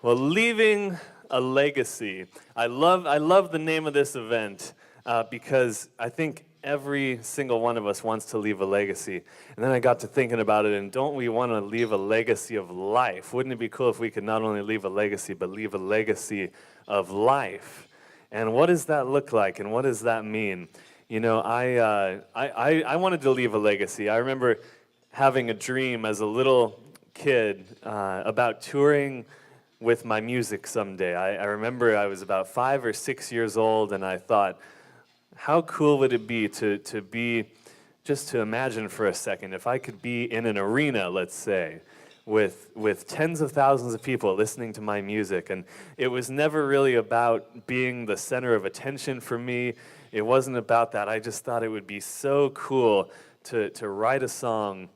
Well, leaving a legacy. I love the name of this event because I think every single one of us wants to leave a legacy. And then I got to thinking about it, and don't we want to leave a legacy of life? Wouldn't it be cool if we could not only leave a legacy, but leave a legacy of life? And what does that look like, and what does that mean? You know, I wanted to leave a legacy. I remember having a dream as a little kid about touring with my music someday. I remember I was about 5 or 6 years old, and I thought, how cool would it be to be, just to imagine for a second, if I could be in an arena, let's say, with tens of thousands of people listening to my music. And it was never really about being the center of attention for me. It wasn't about that. I just thought it would be so cool to write a song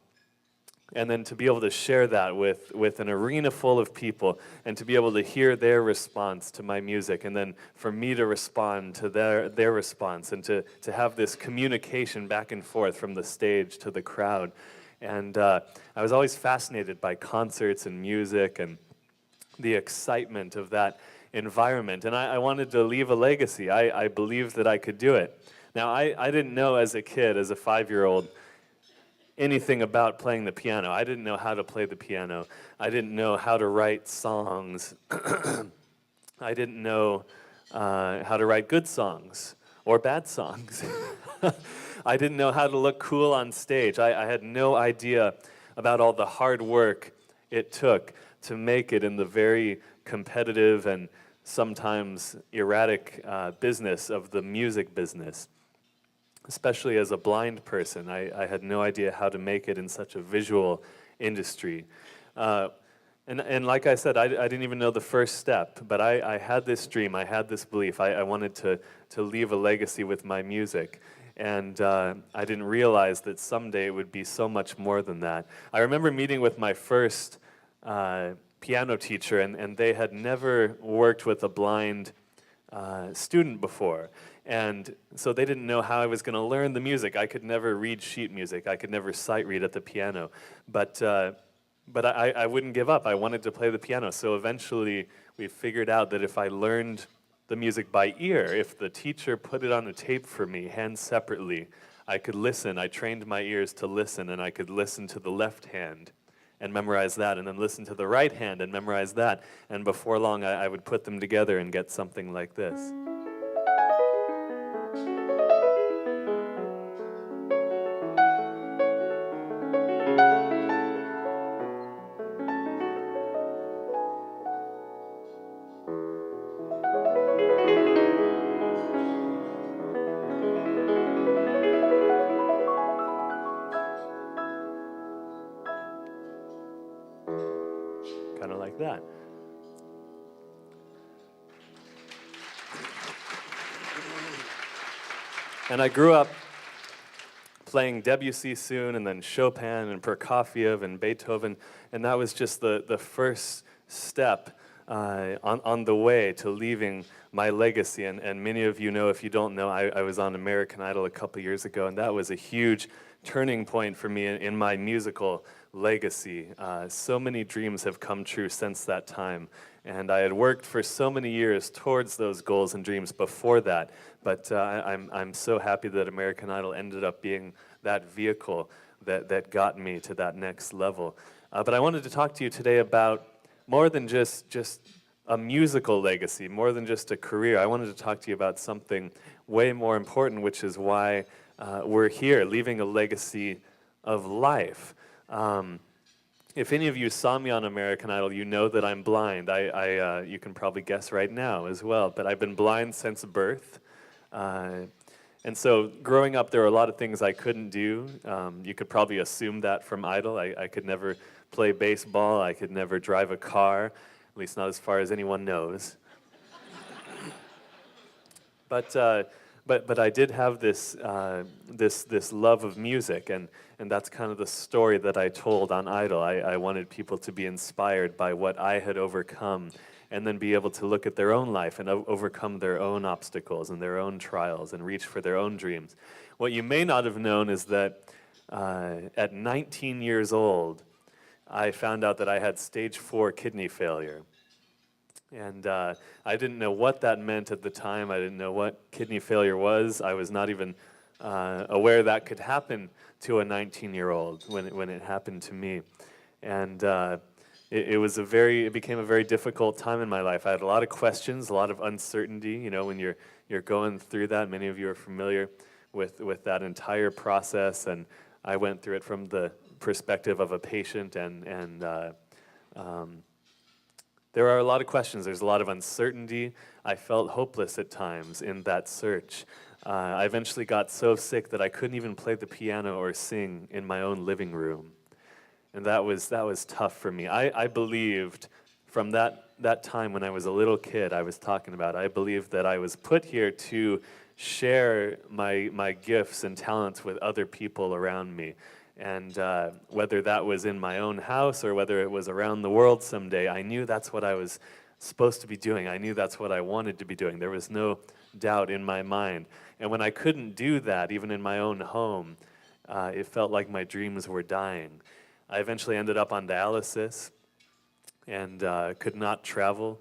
and then to be able to share that with an arena full of people, and to be able to hear their response to my music, and then for me to respond to their response, and to have this communication back and forth from the stage to the crowd. And I was always fascinated by concerts and music and the excitement of that environment. And I wanted to leave a legacy. I believed that I could do it. Now, I didn't know as a kid, as a 5-year-old, anything about playing the piano. I didn't know how to play the piano. I didn't know how to write songs. I didn't know how to write good songs or bad songs. I didn't know how to look cool on stage. I had no idea about all the hard work it took to make it in the very competitive and sometimes erratic business of the music business. Especially as a blind person, I had no idea how to make it in such a visual industry. And like I said, I didn't even know the first step, but I had this dream, I had this belief. I wanted to leave a legacy with my music. And I didn't realize that someday it would be so much more than that. I remember meeting with my first piano teacher, and they had never worked with a blind student before. And so they didn't know how I was going to learn the music. I could never read sheet music. I could never sight read at the piano. But I wouldn't give up. I wanted to play the piano. So eventually we figured out that if I learned the music by ear, if the teacher put it on a tape for me, hands separately, I could listen. I trained my ears to listen, and I could listen to the left hand and memorize that, and then listen to the right hand and memorize that. And before long, I would put them together and get something like this. Kind of like that. And I grew up playing Debussy soon, and then Chopin and Prokofiev and Beethoven, and that was just the first step on the way to leaving my legacy. And many of you know, if you don't know, I was on American Idol a couple years ago, and that was a huge turning point for me in my musical legacy. So many dreams have come true since that time, and I had worked for so many years towards those goals and dreams before that, but I'm so happy that American Idol ended up being that vehicle that got me to that next level. But I wanted to talk to you today about more than just a musical legacy, more than just a career. I wanted to talk to you about something way more important, which is why we're here, leaving a legacy of life. If any of you saw me on American Idol, you know that I'm blind. You can probably guess right now as well, but I've been blind since birth. And so growing up, there were a lot of things I couldn't do. You could probably assume that from Idol. I could never play baseball. I could never drive a car, at least not as far as anyone knows. But I did have this love of music, and that's kind of the story that I told on Idol. I wanted people to be inspired by what I had overcome, and then be able to look at their own life and overcome their own obstacles and their own trials and reach for their own dreams. What you may not have known is that at 19 years old, I found out that I had stage 4 kidney failure. And I didn't know what that meant at the time. I didn't know what kidney failure was. I was not even aware that could happen to a 19-year-old when it happened to me. And it became a very difficult time in my life. I had a lot of questions, a lot of uncertainty. You know, when you're going through that, many of you are familiar with that entire process, and I went through it from the perspective of a patient, and there are a lot of questions. There's a lot of uncertainty. I felt hopeless at times in that search. I eventually got so sick that I couldn't even play the piano or sing in my own living room. And that was tough for me. I believed from that time when I was a little kid I was talking about, I believed that I was put here to share my gifts and talents with other people around me. And whether that was in my own house or whether it was around the world someday, I knew that's what I was supposed to be doing. I knew that's what I wanted to be doing. There was no doubt in my mind. And when I couldn't do that, even in my own home, it felt like my dreams were dying. I eventually ended up on dialysis and could not travel,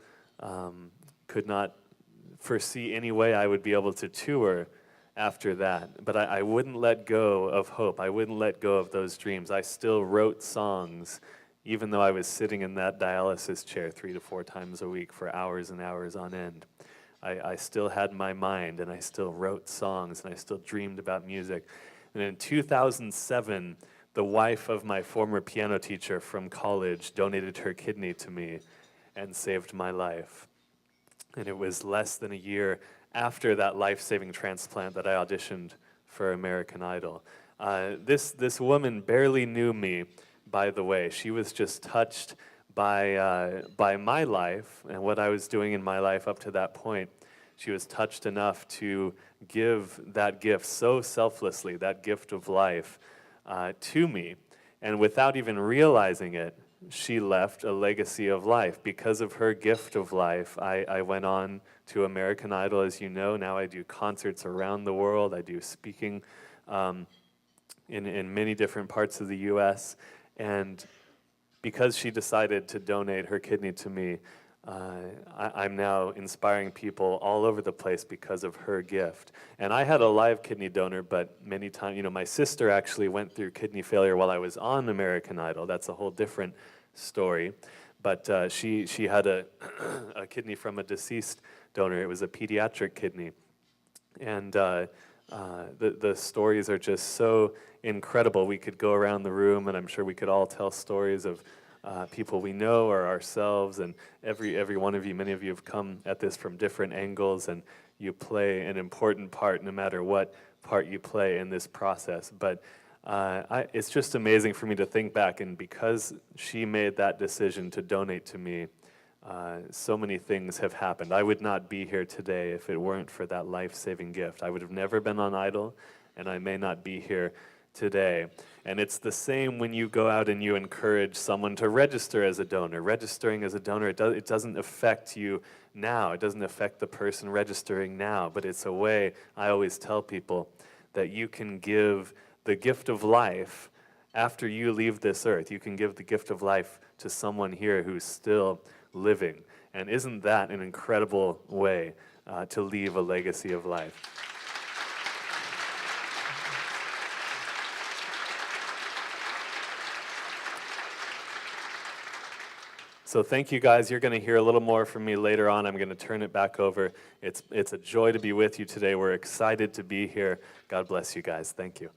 could not foresee any way I would be able to tour after that. But I wouldn't let go of hope. I wouldn't let go of those dreams. I still wrote songs, even though I was sitting in that dialysis chair 3 to 4 times a week for hours and hours on end. I still had my mind, and I still wrote songs, and I still dreamed about music. And in 2007, the wife of my former piano teacher from college donated her kidney to me and saved my life. And it was less than a year after that life-saving transplant that I auditioned for American Idol. This woman barely knew me, by the way. She was just touched by my life and what I was doing in my life up to that point. She was touched enough to give that gift so selflessly, that gift of life, to me. And without even realizing it, she left a legacy of life. Because of her gift of life, I went on to American Idol, as you know. Now I do concerts around the world. I do speaking in many different parts of the U.S. And because she decided to donate her kidney to me, I'm now inspiring people all over the place because of her gift. And I had a live kidney donor, but many times, you know, my sister actually went through kidney failure while I was on American Idol. That's a whole different story. But she had a kidney from a deceased donor. It was a pediatric kidney. And the stories are just so incredible. We could go around the room, and I'm sure we could all tell stories of people we know or ourselves, and every one of you, many of you have come at this from different angles, and you play an important part no matter what part you play in this process. But it's just amazing for me to think back, and because she made that decision to donate to me, so many things have happened. I would not be here today if it weren't for that life-saving gift. I would have never been on Idol, and I may not be here today. And it's the same when you go out and you encourage someone to register as a donor. Registering as a donor, it doesn't affect you now. It doesn't affect the person registering now, but it's a way, I always tell people, that you can give the gift of life after you leave this earth. You can give the gift of life to someone here who's still living. And isn't that an incredible way to leave a legacy of life? So thank you guys. You're going to hear a little more from me later on. I'm going to turn it back over. It's a joy to be with you today. We're excited to be here. God bless you guys. Thank you.